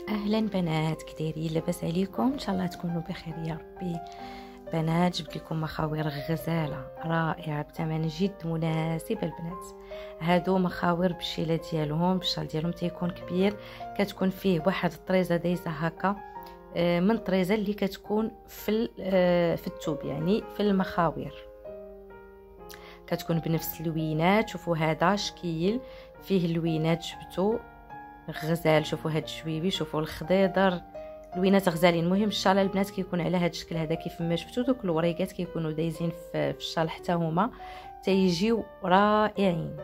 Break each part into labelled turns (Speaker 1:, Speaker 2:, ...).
Speaker 1: اهلا بنات، كدايرين؟ لاباس عليكم؟ ان شاء الله تكونوا بخير يا ربي. بنات، جبت لكم مخاوير غزاله رائعه بثمن جد مناسب. البنات هادو مخاوير بالشيله ديالهم، بالشال ديالهم تيكون كبير، كتكون فيه واحد الطريزه دايزه هكا من الطريزه اللي كتكون في الثوب، يعني في المخاوير كتكون بنفس اللوينات. شوفوا هذا شكيل فيه اللوينات، جبتو غزال. شوفوا هاد الشويبي، شوفوا الخضيضر، لوينات غزالين. المهم الشال البنات كيكون على هاد الشكل هذا كيف ما شفتوا. دوك الوريقات كيكونوا دايزين في الشال حتى هما تيجيو رائعين.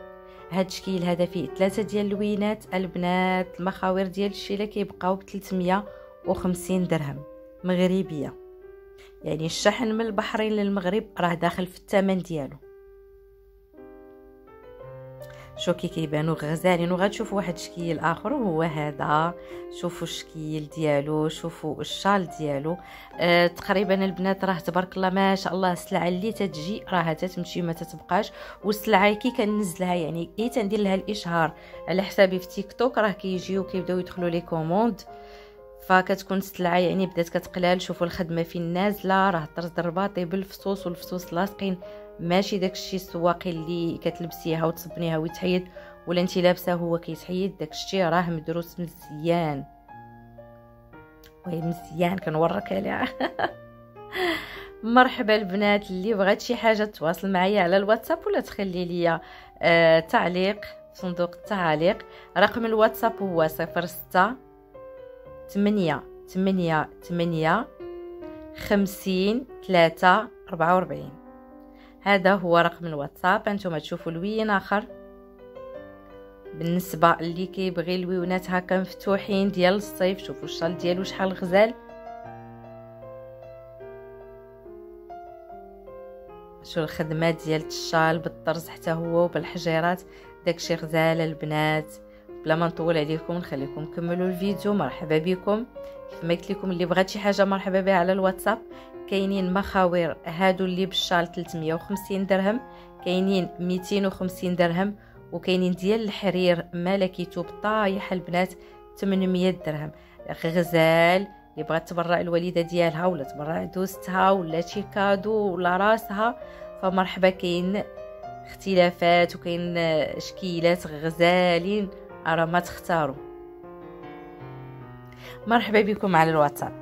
Speaker 1: هاد الشكل هذا فيه 3 ديال اللوينات البنات. المخاوير ديال الشيله كيبقاو ب 350 درهم مغربيه، يعني الشحن من البحرين للمغرب راه داخل في الثمن ديالو. شو كيبانوا غزالين. وغتشوفوا واحد الشكل اخر وهو هذا. شوفوا الشكل ديالو، شوفوا الشال ديالو. تقريبا البنات راه تبارك الله ما شاء الله السلعه اللي تتجي راه تتمشي ما تتبقاش. والسلعه كي كننزلها يعني كي تندير لها الاشهار على حسابي في تيك توك راه كيجيو كيبداو يدخلوا لي كوموند، فكتكون السلعه يعني بدات كتقلال. شوفوا الخدمه فين نازله، راه طرز الرباطي بالفصوص والفصوص لاصقين، ماشي داكشي السواقي اللي كتلبسيها وتصبنيها ويتحيد ولا انت لابسه هو كيتحيد. داكشي راه مدروس مزيان، وي مزيان كنورك عليها. مرحبا البنات، اللي بغات شي حاجه تواصل معايا على الواتساب ولا تخلي لي تعليق في صندوق التعاليق. رقم الواتساب هو 06 8 50 3 44. هذا هو رقم الواتساب. انتم تشوفوا لوين اخر بالنسبه اللي كيبغي الويونات هكا مفتوحين ديال الصيف. شوفوا الشال ديالو شحال غزال، شو الخدمات ديال الشال بالطرز حتى هو وبالحجيرات، داكشي غزال البنات. بلا ما نطول عليكم نخليكم كملوا الفيديو. مرحبا بكم. كيف ما قلت لكم اللي بغات شي حاجه مرحبا بها على الواتساب. كاينين مخاوير هادو اللي بالشال 350 درهم، كاينين 250 درهم، وكاينين ديال الحرير ملكي توب طايح البنات 800 درهم. غزال اللي بغات تبرع الوالده ديالها ولا تبرع دوستها ولا شي كادو ولا راسها فمرحبا. كاين اختلافات وكاين شكيلات غزالين، راه ما تختاروا. مرحبا بكم على الواتساب.